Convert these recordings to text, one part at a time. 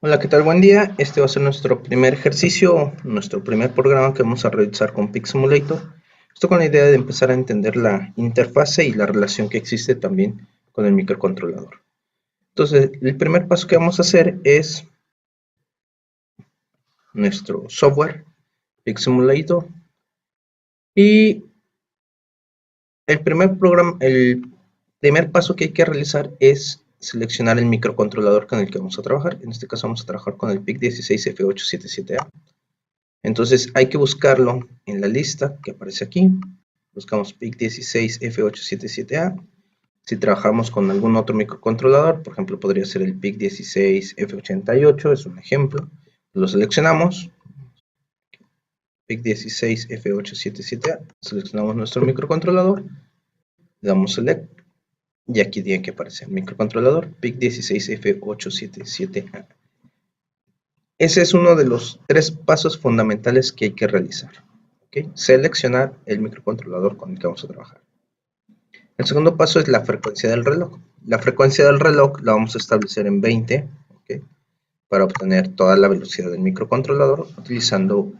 Hola, ¿qué tal? Buen día. Este va a ser nuestro primer ejercicio, nuestro primer programa que vamos a realizar con PIC Simulator. Esto con la idea de empezar a entender la interfase y la relación que existe también con el microcontrolador. Entonces, el primer paso que vamos a hacer es nuestro software, PIC Simulator. Y el primer paso que hay que realizar es seleccionar el microcontrolador con el que vamos a trabajar. En este caso vamos a trabajar con el PIC16F877A. Entonces hay que buscarlo en la lista que aparece aquí. Buscamos PIC16F877A. Si trabajamos con algún otro microcontrolador, por ejemplo, podría ser el PIC16F88, es un ejemplo. Lo seleccionamos. PIC16F877A. Seleccionamos nuestro microcontrolador. Le damos Select. Y aquí tiene que aparecer el microcontrolador PIC16F877A. Ese es uno de los tres pasos fundamentales que hay que realizar. ¿Okay? Seleccionar el microcontrolador con el que vamos a trabajar. El segundo paso es la frecuencia del reloj. La frecuencia del reloj la vamos a establecer en 20, ¿okay? Para obtener toda la velocidad del microcontrolador utilizando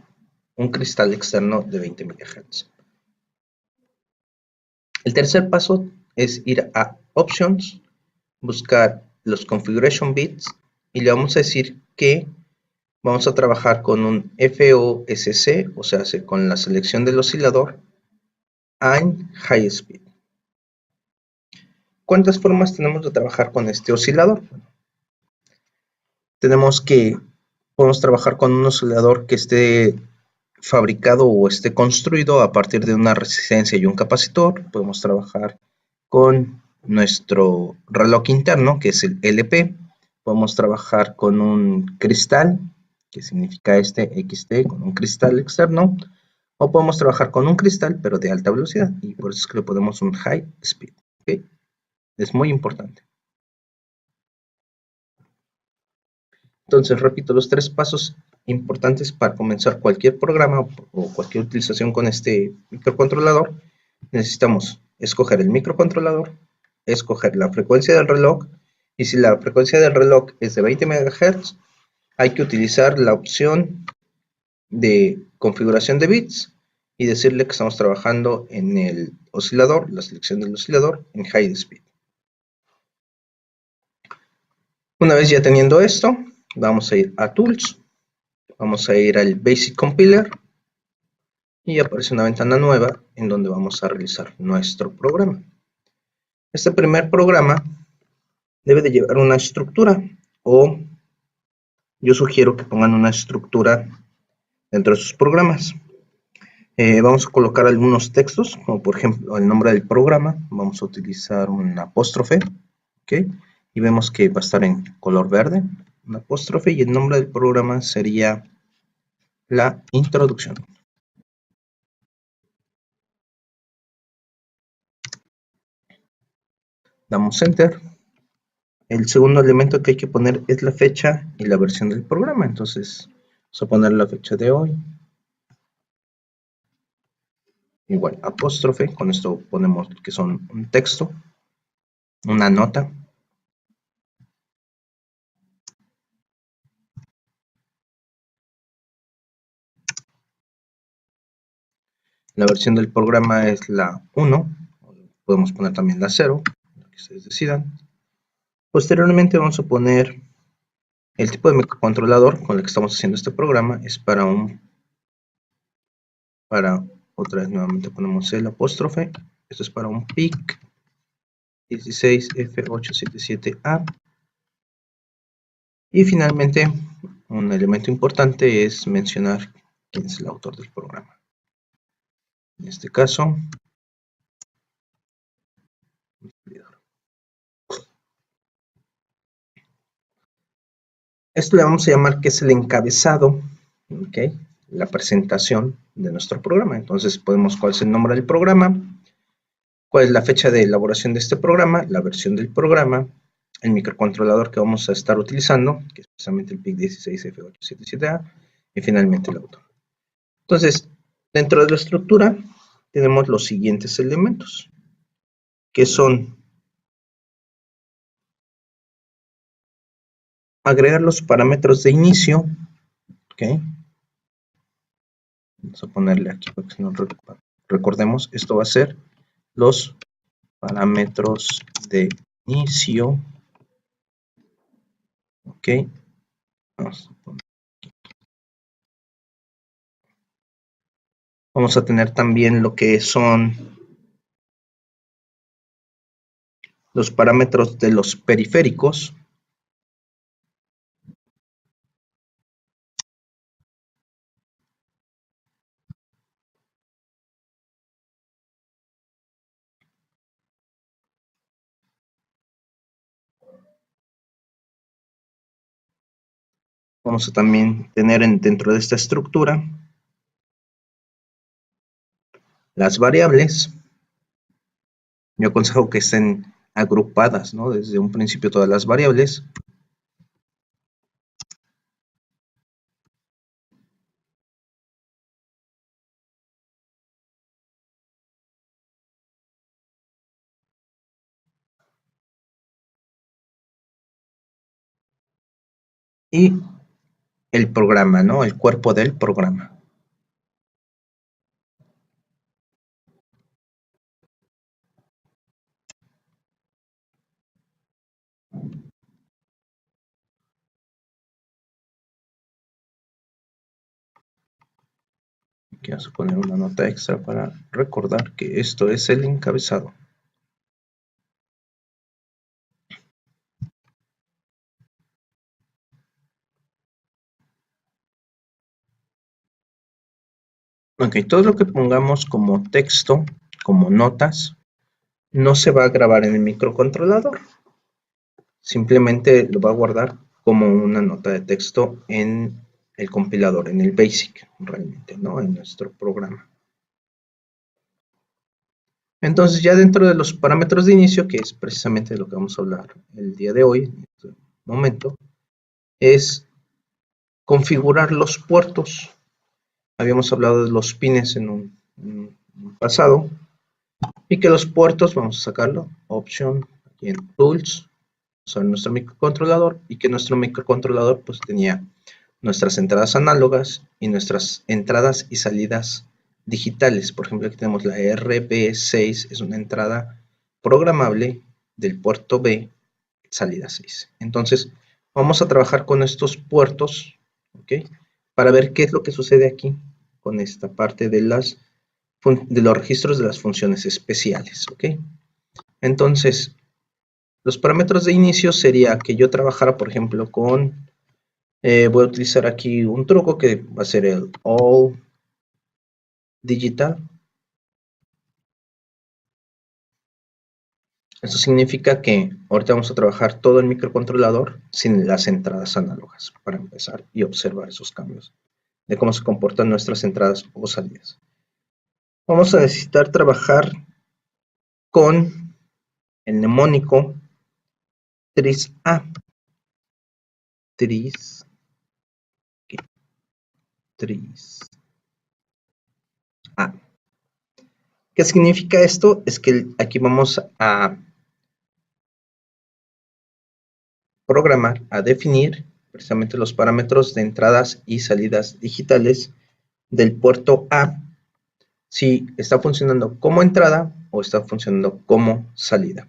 un cristal externo de 20 MHz. El tercer paso es ir a Options, buscar los Configuration Bits y le vamos a decir que vamos a trabajar con un FOSC, o sea, con la selección del oscilador en High Speed. ¿Cuántas formas tenemos de trabajar con este oscilador? Podemos trabajar con un oscilador que esté fabricado o esté construido a partir de una resistencia y un capacitor. Podemos trabajar con nuestro reloj interno, que es el LP. Podemos trabajar con un cristal, que significa este XT, con un cristal externo. O podemos trabajar con un cristal, pero de alta velocidad. Y por eso es que le ponemos un High Speed. ¿Okay? Es muy importante. Entonces, repito, los tres pasos importantes para comenzar cualquier programa o cualquier utilización con este microcontrolador. Necesitamos escoger el microcontrolador, escoger la frecuencia del reloj, y si la frecuencia del reloj es de 20 MHz, hay que utilizar la opción de configuración de bits y decirle que estamos trabajando en el oscilador, la selección del oscilador en High Speed. Una vez ya teniendo esto, vamos a ir a Tools, vamos a ir al Basic Compiler y aparece una ventana nueva en donde vamos a realizar nuestro programa. Este primer programa debe de llevar una estructura, o yo sugiero que pongan una estructura dentro de sus programas. Vamos a colocar algunos textos, como por ejemplo el nombre del programa. Vamos a utilizar un apóstrofe, ¿okay? Y vemos que va a estar en color verde, un apóstrofe, y el nombre del programa sería la introducción. Damos Enter. El segundo elemento que hay que poner es la fecha y la versión del programa. Entonces, vamos a poner la fecha de hoy. Igual, apóstrofe. Con esto ponemos que son un texto, una nota. La versión del programa es la 1. Podemos poner también la 0, lo que ustedes decidan. Posteriormente vamos a poner el tipo de microcontrolador con el que estamos haciendo este programa. Es otra vez nuevamente ponemos el apóstrofe. Esto es para un PIC 16F877A. Y finalmente, un elemento importante es mencionar quién es el autor del programa. En este caso, esto le vamos a llamar que es el encabezado, ¿okay? La presentación de nuestro programa. Entonces podemos cuál es el nombre del programa, cuál es la fecha de elaboración de este programa, la versión del programa, el microcontrolador que vamos a estar utilizando, que es precisamente el PIC16F877A, y finalmente el autor. Entonces, dentro de la estructura tenemos los siguientes elementos, que son agregar los parámetros de inicio. Ok. Vamos a ponerle aquí para que no recordemos. Esto va a ser los parámetros de inicio. Ok. Vamos a tener también lo que son los parámetros de los periféricos. Vamos a también tener dentro de esta estructura las variables. Yo aconsejo que estén agrupadas, ¿no? Desde un principio todas las variables. Y el programa, ¿no? El cuerpo del programa. Aquí vamos a poner una nota extra para recordar que esto es el encabezado. Ok, todo lo que pongamos como texto, como notas, no se va a grabar en el microcontrolador. Simplemente lo va a guardar como una nota de texto en el compilador, en el BASIC, realmente, ¿no? En nuestro programa. Entonces, ya dentro de los parámetros de inicio, que es precisamente de lo que vamos a hablar el día de hoy, en este momento, es configurar los puertos. Habíamos hablado de los pines en un pasado, y que los puertos, vamos a sacarlo, option, aquí en Tools, son nuestro microcontrolador, y que nuestro microcontrolador pues tenía nuestras entradas análogas y nuestras entradas y salidas digitales. Por ejemplo, aquí tenemos la RB6, es una entrada programable del puerto B, salida 6. Entonces, vamos a trabajar con estos puertos, ¿ok? Para ver qué es lo que sucede aquí con esta parte de los registros de las funciones especiales, ¿ok? Entonces, los parámetros de inicio sería que yo trabajara, por ejemplo, con voy a utilizar aquí un truco que va a ser el all digital. Esto significa que ahorita vamos a trabajar todo el microcontrolador sin las entradas análogas para empezar y observar esos cambios de cómo se comportan nuestras entradas o salidas. Vamos a necesitar trabajar con el mnemónico tris-A. Tris-A. ¿Qué significa esto? Es que aquí vamos a programar, a definir precisamente los parámetros de entradas y salidas digitales del puerto A, si está funcionando como entrada o está funcionando como salida.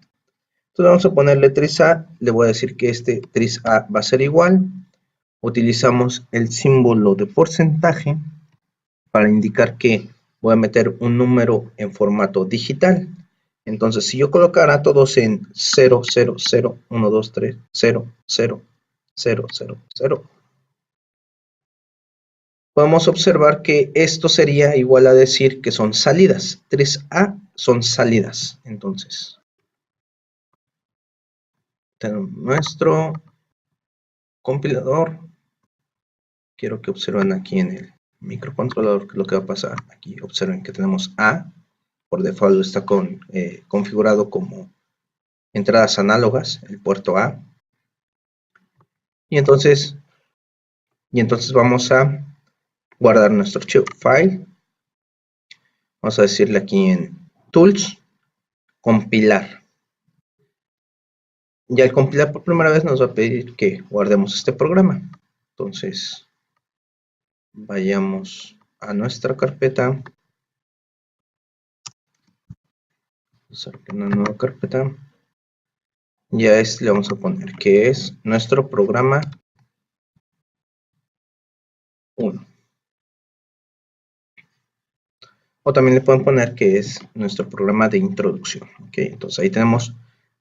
Entonces vamos a ponerle tris-A, le voy a decir que este tris-A va a ser igual, utilizamos el símbolo de porcentaje para indicar que voy a meter un número en formato digital. Entonces, si yo colocara todos en 0, 0, 0, 1, 2, 3, 0, 0, 0, 0, 0, podemos observar que esto sería igual a decir que son salidas. 3A son salidas. Entonces, tenemos nuestro compilador. Quiero que observen aquí en el microcontrolador que lo que va a pasar. Aquí observen que tenemos A. Por default está configurado como entradas análogas, el puerto A. Y entonces vamos a guardar nuestro archivo file. Vamos a decirle aquí en Tools, compilar. Y al compilar por primera vez nos va a pedir que guardemos este programa. Entonces, vayamos a nuestra carpeta. Vamos a abrir una nueva carpeta. Y a este le vamos a poner que es nuestro programa 1. O también le pueden poner que es nuestro programa de introducción. ¿Okay? Entonces ahí tenemos,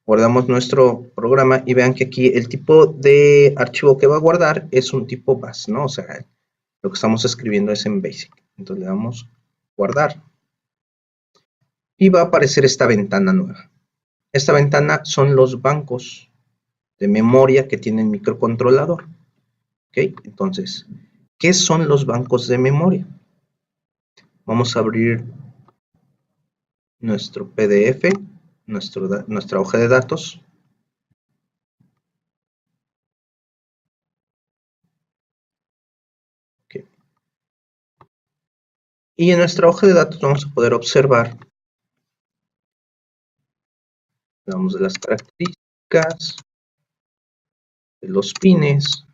guardamos nuestro programa y vean que aquí el tipo de archivo que va a guardar es un tipo BAS, ¿no? O sea, lo que estamos escribiendo es en BASIC. Entonces le damos guardar. Y va a aparecer esta ventana nueva. Esta ventana son los bancos de memoria que tiene el microcontrolador. ¿Okay? Entonces, ¿qué son los bancos de memoria? Vamos a abrir nuestro PDF, nuestra hoja de datos. Okay. Y en nuestra hoja de datos vamos a poder observar, vamos de las características, de los pines,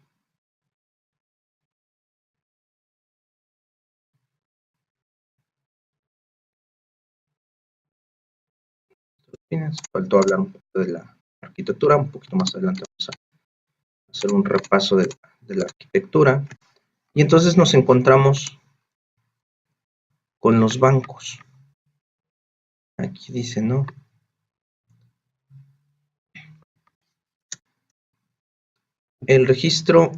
faltó hablar un poco de la arquitectura, un poquito más adelante vamos a hacer un repaso de la arquitectura. Y entonces nos encontramos con los bancos. Aquí dice, ¿no? El registro,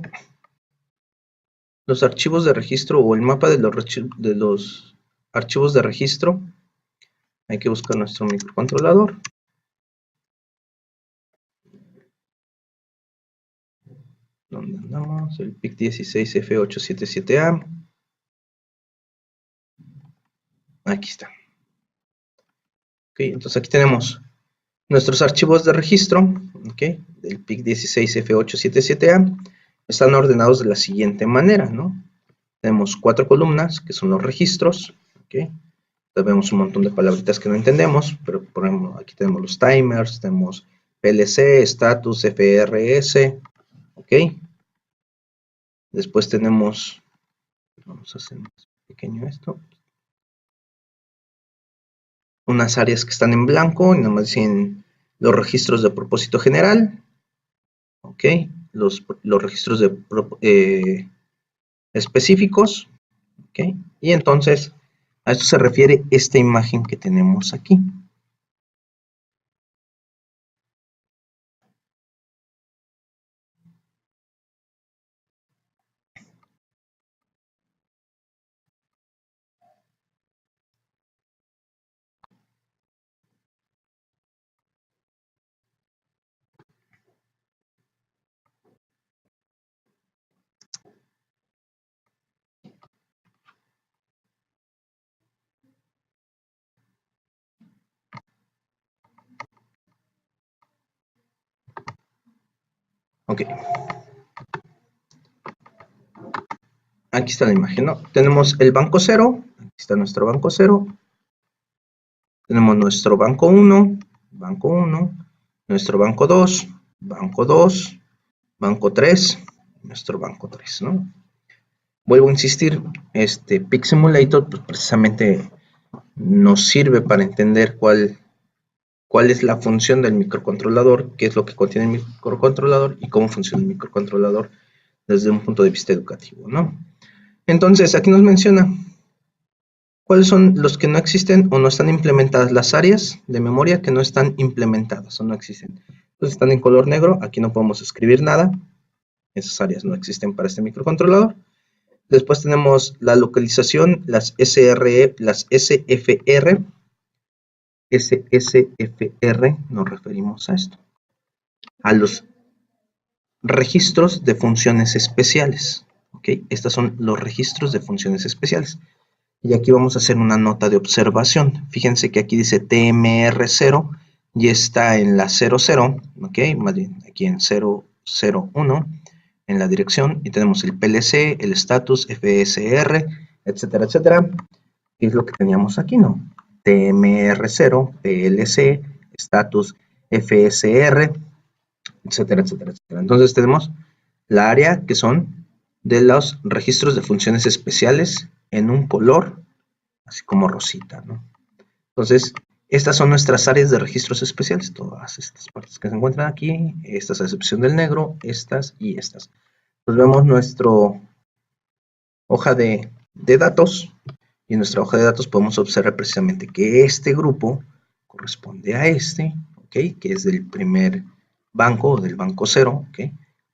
los archivos de registro o el mapa de los archivos de registro. Hay que buscar nuestro microcontrolador. ¿Dónde andamos? El PIC16F877A. Aquí está. Ok, entonces aquí tenemos nuestros archivos de registro, ok, del PIC16F877A. Están ordenados de la siguiente manera, ¿no? Tenemos 4 columnas, que son los registros, ok. Vemos un montón de palabritas que no entendemos, pero por ejemplo, aquí tenemos los timers, tenemos PLC, status, FRS, ok. Después tenemos, vamos a hacer más pequeño esto, unas áreas que están en blanco, y nomás dicen los registros de propósito general, ok, los registros de específicos, ok, y entonces a esto se refiere esta imagen que tenemos aquí. Ok. Aquí está la imagen, ¿no? Tenemos el banco 0, aquí está nuestro banco 0. Tenemos nuestro banco 1, nuestro banco 2, banco 3, nuestro banco 3, ¿no? Vuelvo a insistir, este PIC Simulator pues, precisamente nos sirve para entender cuál es la función del microcontrolador, qué es lo que contiene el microcontrolador y cómo funciona el microcontrolador desde un punto de vista educativo, ¿no? Entonces, aquí nos menciona cuáles son los que no existen o no están implementadas, las áreas de memoria que no están implementadas o no existen. Entonces, están en color negro, aquí no podemos escribir nada, esas áreas no existen para este microcontrolador. Después tenemos la localización, las SFR, SSFR, nos referimos a esto, a los registros de funciones especiales. ¿Okay? Estos son los registros de funciones especiales. Y aquí vamos a hacer una nota de observación. Fíjense que aquí dice TMR0 y está en la 00, ¿ok? Más bien aquí en 001 en la dirección. Y tenemos el PLC, el status, FSR, etcétera, etcétera. ¿Qué es lo que teníamos aquí, no? TMR0, PLC, status, FSR, etcétera, etcétera, etcétera. Entonces tenemos la área que son de los registros de funciones especiales en un color así como rosita, ¿no? Entonces, estas son nuestras áreas de registros especiales, todas estas partes que se encuentran aquí, estas a excepción del negro, estas y estas. Pues vemos nuestra hoja de datos, y en nuestra hoja de datos podemos observar precisamente que este grupo corresponde a este, ¿ok? Que es del primer banco, o del banco 0, ¿ok?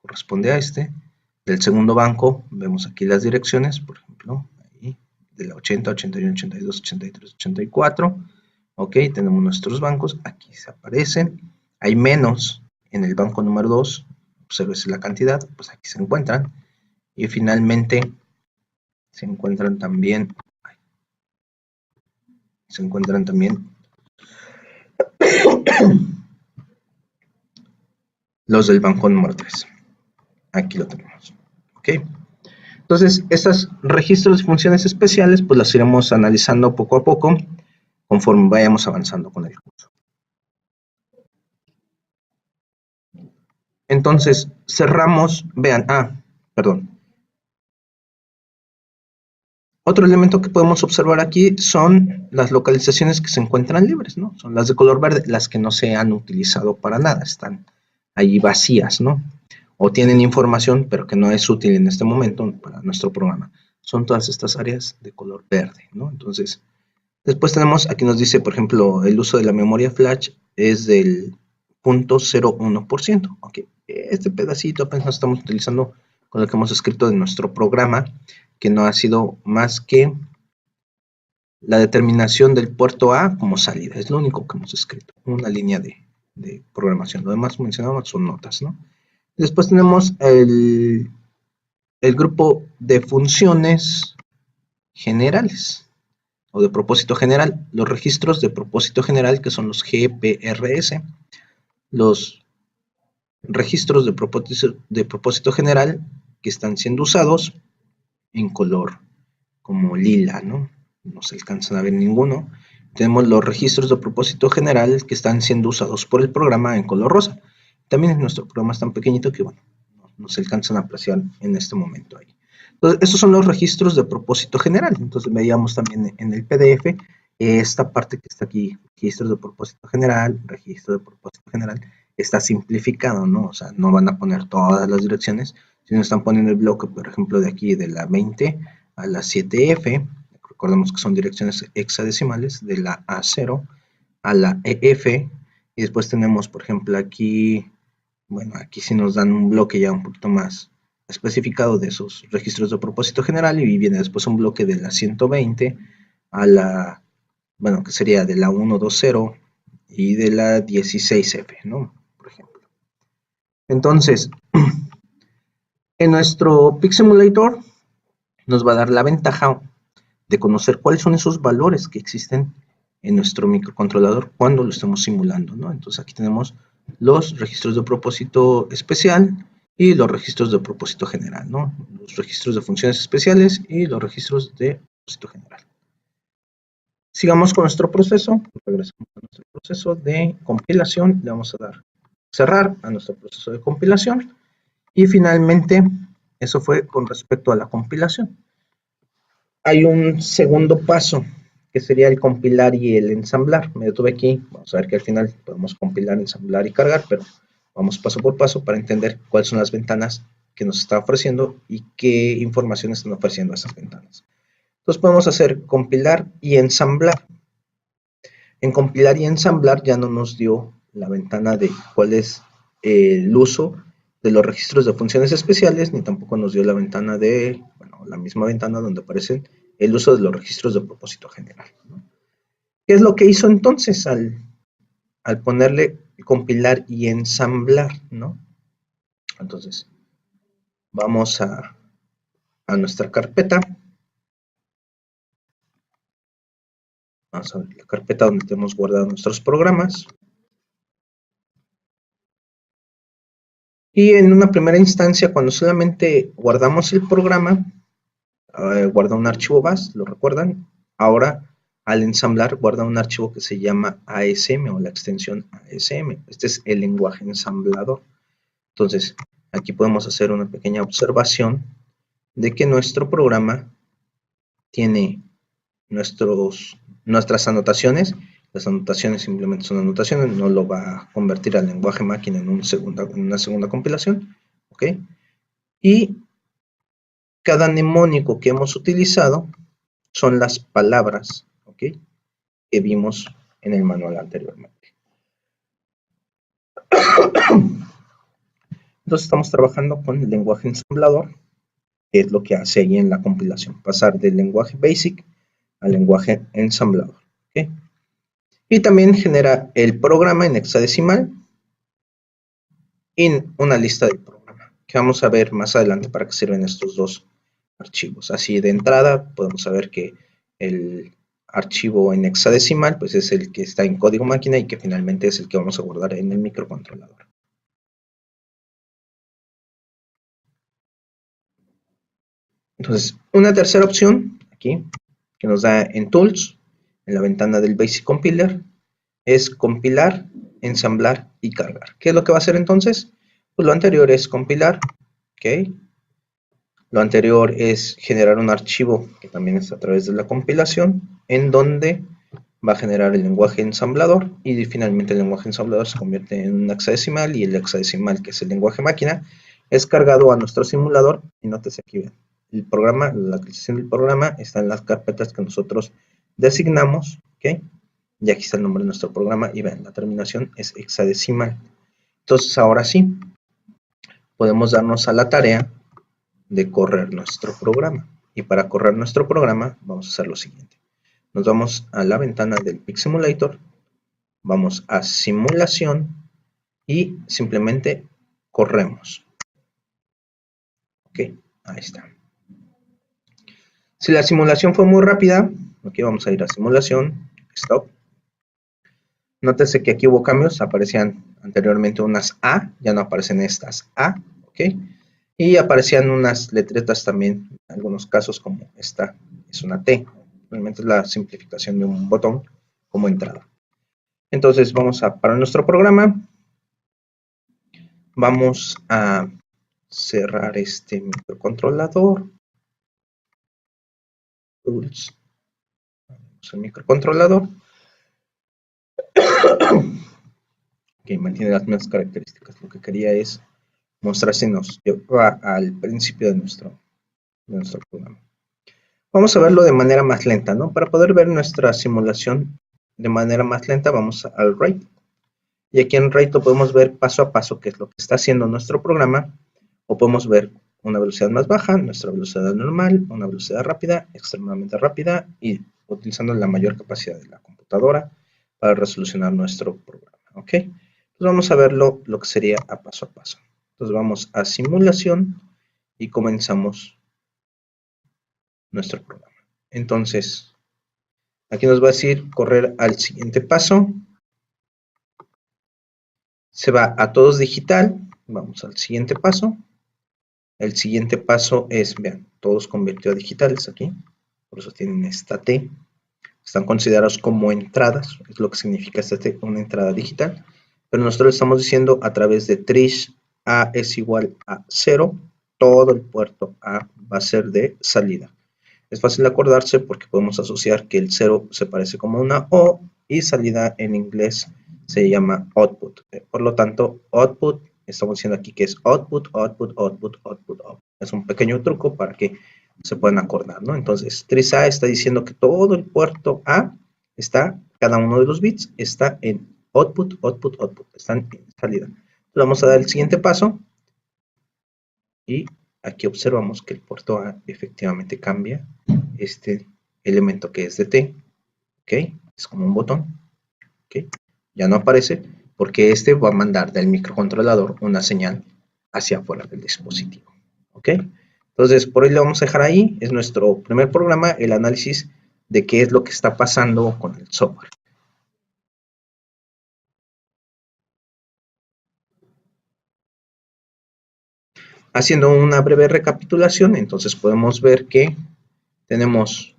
Corresponde a este. Del segundo banco, vemos aquí las direcciones, por ejemplo, ahí, de la 80, 81, 82, 83, 84, ¿ok? Tenemos nuestros bancos, aquí se aparecen. Hay menos en el banco número 2, observes la cantidad, pues aquí se encuentran. Y finalmente se encuentran también los del banco número 3. Aquí lo tenemos. ¿Ok? Entonces, estos registros de funciones especiales, pues las iremos analizando poco a poco conforme vayamos avanzando con el curso. Entonces, cerramos, vean, perdón. Otro elemento que podemos observar aquí son las localizaciones que se encuentran libres, ¿no? Son las de color verde, las que no se han utilizado para nada, están ahí vacías, ¿no? O tienen información, pero que no es útil en este momento para nuestro programa. Son todas estas áreas de color verde, ¿no? Entonces, después tenemos, aquí nos dice, por ejemplo, el uso de la memoria flash es del 0.01%. Ok, este pedacito apenas lo estamos utilizando con lo que hemos escrito de nuestro programa, que no ha sido más que la determinación del puerto A como salida. Es lo único que hemos escrito, una línea de programación. Lo demás mencionamos son notas, ¿no? Después tenemos el grupo de funciones generales o de propósito general. Los registros de propósito general, que son los GPRS. Los registros de propósito general que están siendo usados en color como lila, ¿no? No se alcanzan a ver ninguno. Tenemos los registros de propósito general que están siendo usados por el programa en color rosa. También nuestro programa es tan pequeñito que, bueno, no se alcanzan a apreciar en este momento ahí. Entonces, estos son los registros de propósito general. Entonces, veíamos también en el PDF esta parte que está aquí, registros de propósito general, registro de propósito general, está simplificado, ¿no? O sea, no van a poner todas las direcciones, sino están poniendo el bloque, por ejemplo, de aquí de la 20 a la 7F, recordemos que son direcciones hexadecimales, de la A0 a la EF, y después tenemos, por ejemplo, aquí, bueno, aquí sí nos dan un bloque ya un poquito más especificado de esos registros de propósito general, y viene después un bloque de la 120 a la, bueno, que sería de la 120 y de la 16F, ¿no? Por ejemplo. Entonces, en nuestro PixEmulator nos va a dar la ventaja de conocer cuáles son esos valores que existen en nuestro microcontrolador cuando lo estemos simulando, ¿no? Entonces aquí tenemos los registros de propósito especial y los registros de propósito general, ¿no? Los registros de funciones especiales y los registros de propósito general. Sigamos con nuestro proceso, regresamos a nuestro proceso de compilación, le vamos a dar cerrar a nuestro proceso de compilación y finalmente eso fue con respecto a la compilación. Hay un segundo paso que sería el compilar y el ensamblar. Me detuve aquí, vamos a ver que al final podemos compilar, ensamblar y cargar, pero vamos paso por paso para entender cuáles son las ventanas que nos está ofreciendo y qué información están ofreciendo esas ventanas. Entonces podemos hacer compilar y ensamblar. En compilar y ensamblar ya no nos dio la ventana de cuál es el uso de los registros de funciones especiales, ni tampoco nos dio la ventana de, bueno, la misma ventana donde aparecen el uso de los registros de propósito general, ¿no? ¿Qué es lo que hizo entonces al ponerle compilar y ensamblar, ¿no? Entonces, vamos a nuestra carpeta. Vamos a ver la carpeta donde tenemos guardados nuestros programas. Y en una primera instancia, cuando solamente guardamos el programa, guarda un archivo base, ¿lo recuerdan? Ahora, al ensamblar, guarda un archivo que se llama ASM o la extensión ASM. Este es el lenguaje ensamblador. Entonces, aquí podemos hacer una pequeña observación de que nuestro programa tiene nuestras anotaciones. Las anotaciones simplemente son anotaciones, no lo va a convertir al lenguaje máquina en una segunda compilación, ¿ok? Y cada mnemónico que hemos utilizado son las palabras, ¿ok?, que vimos en el manual anteriormente. Entonces estamos trabajando con el lenguaje ensamblador, que es lo que hace ahí en la compilación, pasar del lenguaje BASIC al lenguaje ensamblador, ¿ok? Y también genera el programa en hexadecimal y una lista del programa, que vamos a ver más adelante para qué sirven estos dos archivos. Así de entrada podemos saber que el archivo en hexadecimal pues es el que está en código máquina y que finalmente es el que vamos a guardar en el microcontrolador. Entonces, una tercera opción aquí que nos da en Tools, en la ventana del Basic Compiler, es compilar, ensamblar y cargar. ¿Qué es lo que va a hacer entonces? Pues lo anterior es compilar, ¿ok? Lo anterior es generar un archivo que también es a través de la compilación, en donde va a generar el lenguaje ensamblador y finalmente el lenguaje ensamblador se convierte en un hexadecimal y el hexadecimal, que es el lenguaje máquina, es cargado a nuestro simulador y nótese aquí, vean, el programa, la actualización del programa está en las carpetas que nosotros designamos, ¿ok? Y aquí está el nombre de nuestro programa y vean, la terminación es hexadecimal. Entonces ahora sí, podemos darnos a la tarea de correr nuestro programa. Y para correr nuestro programa vamos a hacer lo siguiente. Nos vamos a la ventana del PixSimulator, vamos a simulación y simplemente corremos. Ok, ahí está. Si la simulación fue muy rápida, aquí vamos a ir a simulación, stop. Nótese que aquí hubo cambios, aparecían anteriormente unas A, ya no aparecen estas A, ok. Y aparecían unas letretas también, en algunos casos como esta es una T. Realmente es la simplificación de un botón como entrada. Entonces vamos a parar nuestro programa. Vamos a cerrar este microcontrolador. Tools. Vamos al microcontrolador. Que mantiene las mismas características. Lo que quería es mostrar si nos lleva al principio de nuestro programa. Vamos a verlo de manera más lenta, ¿no? Para poder ver nuestra simulación de manera más lenta, vamos al Rate. Y aquí en Rate lo podemos ver paso a paso qué es lo que está haciendo nuestro programa. O podemos ver una velocidad más baja, nuestra velocidad normal, una velocidad rápida, extremadamente rápida y utilizando la mayor capacidad de la computadora para resolucionar nuestro programa, ¿ok? Entonces vamos a verlo lo que sería a paso. Entonces vamos a simulación y comenzamos nuestro programa. Entonces, aquí nos va a decir correr al siguiente paso. Se va a todos digital, vamos al siguiente paso. El siguiente paso es, vean, todos convirtió a digitales aquí, por eso tienen esta T. Están considerados como entradas, es lo que significa esta T, una entrada digital. Pero nosotros estamos diciendo a través de trish A es igual a 0, todo el puerto A va a ser de salida. Es fácil acordarse porque podemos asociar que el 0 se parece como una O y salida en inglés se llama output. Por lo tanto, output, estamos diciendo aquí que es output. Es un pequeño truco para que se puedan acordar, ¿no? Entonces, trish A está diciendo que todo el puerto A está, cada uno de los bits está en output, están en salida. Vamos a dar el siguiente paso y aquí observamos que el puerto A efectivamente cambia este elemento que es de T, ¿ok? Es como un botón, ¿ok? Ya no aparece porque este va a mandar del microcontrolador una señal hacia afuera del dispositivo, ¿ok? Entonces, por hoy le vamos a dejar ahí, es nuestro primer programa, el análisis de qué es lo que está pasando con el software. Haciendo una breve recapitulación, entonces podemos ver que tenemos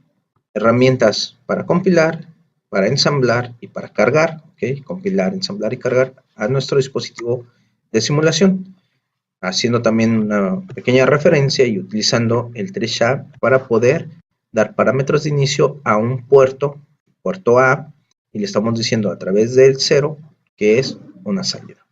herramientas para compilar, para ensamblar y para cargar, ¿ok? Compilar, ensamblar y cargar a nuestro dispositivo de simulación. haciendo también una pequeña referencia y utilizando el TreeShare para poder dar parámetros de inicio a un puerto A, y le estamos diciendo a través del 0 que es una salida.